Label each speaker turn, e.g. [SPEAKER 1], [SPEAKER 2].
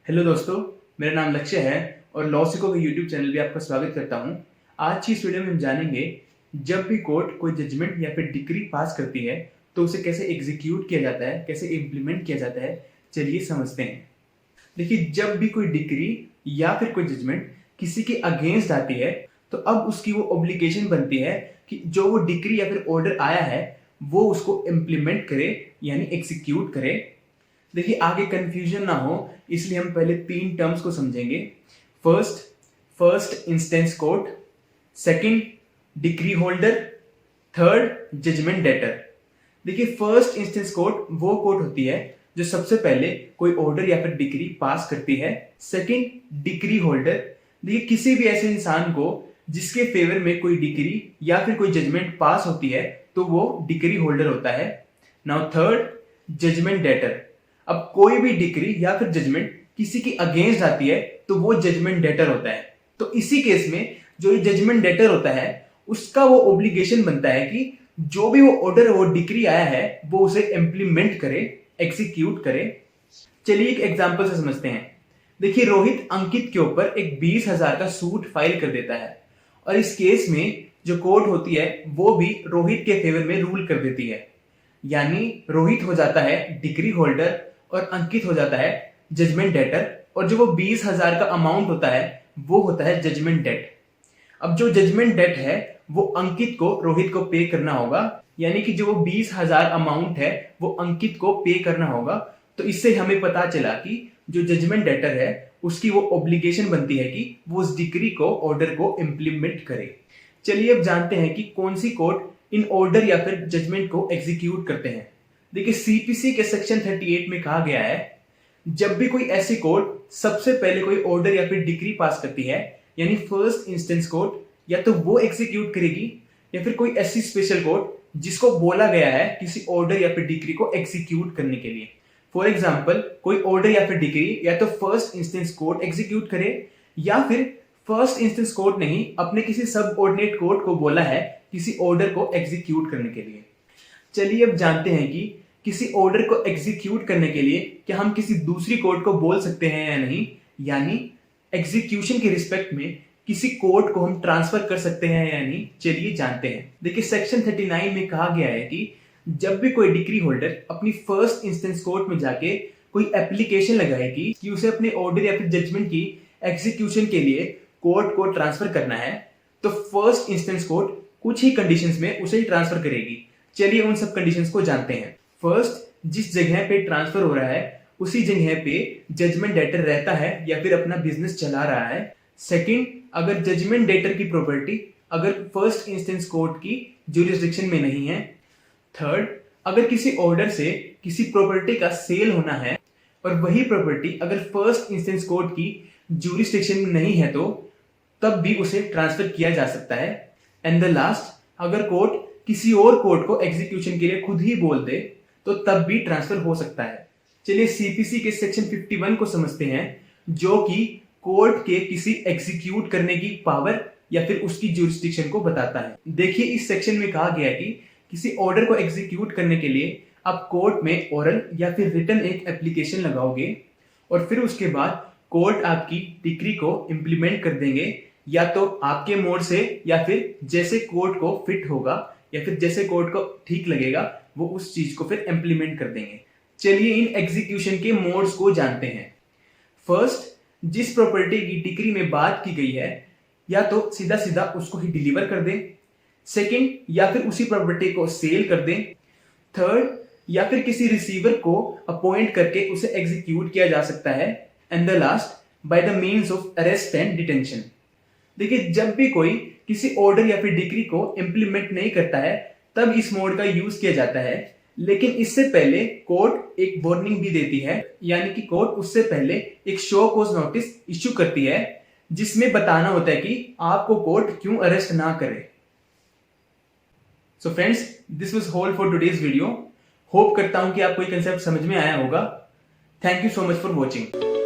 [SPEAKER 1] Hello दोस्तों, मेरा नाम लक्ष्य है और लॉ सिको के यूट्यूब चैनल पे आपका स्वागत करता हूं। आज की इस वीडियो में हम जानेंगे जब भी कोर्ट कोई जजमेंट या फिर डिक्री पास करती है तो उसे कैसे एग्जीक्यूट किया जाता है, कैसे इम्प्लीमेंट किया जाता है। चलिए समझते हैं। देखिए, जब भी कोई डिक्री या फिर कोई जजमेंट किसी के अगेंस्ट आती है तो अब उसकी वो ऑब्लिगेशन बनती है कि जो वो डिक्री या फिर ऑर्डर आया है वो उसको इम्प्लीमेंट करे, यानी एग्जीक्यूट करे। देखिए, आगे कंफ्यूजन ना हो इसलिए हम पहले 3 टर्म्स को समझेंगे। First instance court, second decree holder, third judgement debtor. देखिए, फर्स्ट इंस्टेंस कोर्ट वो कोर्ट होती है जो सबसे पहले कोई ऑर्डर या फिर डिक्री पास करती है। सेकंड डिक्री होल्डर, देखिए किसी भी ऐसे इंसान को जिसके फेवर में कोई डिक्री या फिर कोई जजमेंट पास होती है तो वो डिक्री होल्डर होता है। नाउ थर्ड जजमेंट डेटर, अब कोई भी डिक्री या फिर जजमेंट किसी की अगेंस्ट आती है तो वो जजमेंट डेटर होता है। तो इसी केस में जो ये जजमेंट डेटर होता है उसका वो ऑब्लिगेशन बनता है कि जो भी वो ऑर्डर वो डिक्री आया है वो उसे इंप्लीमेंट करे, एग्जीक्यूट करे। चलिए एक एग्जांपल से समझते हैं। देखिए, रोहित अंकित के ऊपर एक 20,000 का सूट फाइल कर देता है और इस केस में जो कोर्ट होती है वो भी रोहित के फेवर में रूल कर देती है, यानी रोहित हो जाता है डिक्री होल्डर और अंकित हो जाता है जजमेंट डेटर। और जो वो 20,000 का अमाउंट होता है वो होता है जजमेंट डेट। अब जो जजमेंट डेट है वो अंकित को रोहित को पे करना होगा, यानी कि जो वो 20,000 अमाउंट है वो अंकित को पे करना होगा। तो इससे हमें पता चला कि जो जजमेंट डेटर है उसकी वो ऑब्लिगेशन बनती है कि वो उस डिक्री को, ऑर्डर को इंप्लीमेंट करे। चलिए अब जानते हैं कि कौन सी कोर्ट इन ऑर्डर या फिर जजमेंट को एग्जीक्यूट करते हैं। देखिए, सीपीसी के सेक्शन 38 में कहा गया है जब भी कोई ऐसी कोर्ट सबसे पहले कोई ऑर्डर या फिर डिक्री पास करती है, यानी फर्स्ट इंस्टेंस कोर्ट, या तो वो एग्जीक्यूट करेगी या फिर कोई ऐसी स्पेशल कोर्ट जिसको बोला गया है किसी ऑर्डर या फिर डिक्री को एग्जीक्यूट करने के लिए। फॉर एग्जाम्पल, कोई ऑर्डर या फिर डिक्री या तो फर्स्ट इंस्टेंस कोर्ट एग्जीक्यूट करे या फिर फर्स्ट इंस्टेंस कोर्ट नहीं, अपने किसी सब ऑर्डिनेट कोर्ट को बोला है किसी ऑर्डर को एग्जीक्यूट करने के लिए। चलिए अब जानते हैं कि किसी ऑर्डर को एग्जीक्यूट करने के लिए क्या हम किसी दूसरी कोर्ट को बोल सकते हैं या नहीं, यानी एग्जीक्यूशन के रिस्पेक्ट में किसी कोर्ट को हम ट्रांसफर कर सकते हैं या नहीं। चलिए जानते हैं। देखिए, सेक्शन 39 में कहा गया है कि जब भी कोई डिक्री होल्डर अपनी फर्स्ट इंस्टेंस कोर्ट में जाके कोई एप्लीकेशन लगाएगी कि उसे अपने ऑर्डर या फिर जजमेंट की एग्जीक्यूशन के लिए कोर्ट को ट्रांसफर करना है, तो फर्स्ट इंस्टेंस कोर्ट कुछ ही कंडीशंस में उसे ही ट्रांसफर करेगी। चलिए उन सब कंडीशंस को जानते हैं। फर्स्ट, जिस जगह पे ट्रांसफर हो रहा है उसी जगह पे जजमेंट डेटर रहता है या फिर अपना बिजनेस चला रहा है। सेकंड, अगर जजमेंट डेटर की प्रॉपर्टी अगर फर्स्ट इंस्टेंस कोर्ट की ज्यूरिसडिक्शन में नहीं है। थर्ड, अगर किसी ऑर्डर से किसी प्रॉपर्टी का सेल होना है और वही प्रॉपर्टी अगर फर्स्ट इंस्टेंस कोर्ट की ज्यूरिसडिक्शन में नहीं है तो तब भी उसे ट्रांसफर किया जा सकता है। एंड द लास्ट, अगर कोर्ट किसी और कोर्ट को एग्जीक्यूशन के लिए खुद ही बोल दे तो तब भी ट्रांसफर हो सकता है। चलिए सीपीसी के सेक्शन 51 को समझते हैं, जो कि कोर्ट के किसी एग्जीक्यूट करने की पावर या फिर उसकी ज्यूरिसडिक्शन को बताता है। देखिए, इस सेक्शन में कहा गया है कि किसी ऑर्डर को एग्जीक्यूट करने के लिए आप कोर्ट में ओरल या फिर रिटन एक एप्लीकेशन लगाओगे और फिर उसके बाद कोर्ट आपकी डिक्री को इंप्लीमेंट कर देंगे, या तो आपके मोड से या फिर जैसे कोर्ट को फिट होगा या फिर जैसे कोर्ट को ठीक लगेगा वो उस चीज को फिर इंप्लीमेंट कर देंगे। चलिए इन एग्जीक्यूशन के मोड्स को जानते हैं। फर्स्ट, जिस प्रॉपर्टी की डिक्री में बात की गई है या तो सीधा सीधा उसको ही डिलीवर कर दें। सेकंड, या फिर उसी प्रॉपर्टी को सेल कर दें। थर्ड, या फिर किसी रिसीवर को अपॉइंट करके उसे एग्जीक्यूट किया जा सकता है। And the last, by the means of arrest and detention. देखिए, जब भी कोई किसी ऑर्डर या फिर डिक्री को इंप्लीमेंट नहीं करता है तब इस मोड का यूज किया जाता है, लेकिन इससे पहले कोर्ट एक वार्निंग भी देती है, यानी कि कोर्ट उससे पहले एक शो कॉज नोटिस इश्यू करती है जिसमें बताना होता है कि आपको कोर्ट क्यों अरेस्ट ना करे। So friends, this was all for today's video. Hope करता हूं कि आपको ये कंसेप्ट समझ में आया होगा। Thank you so much for watching.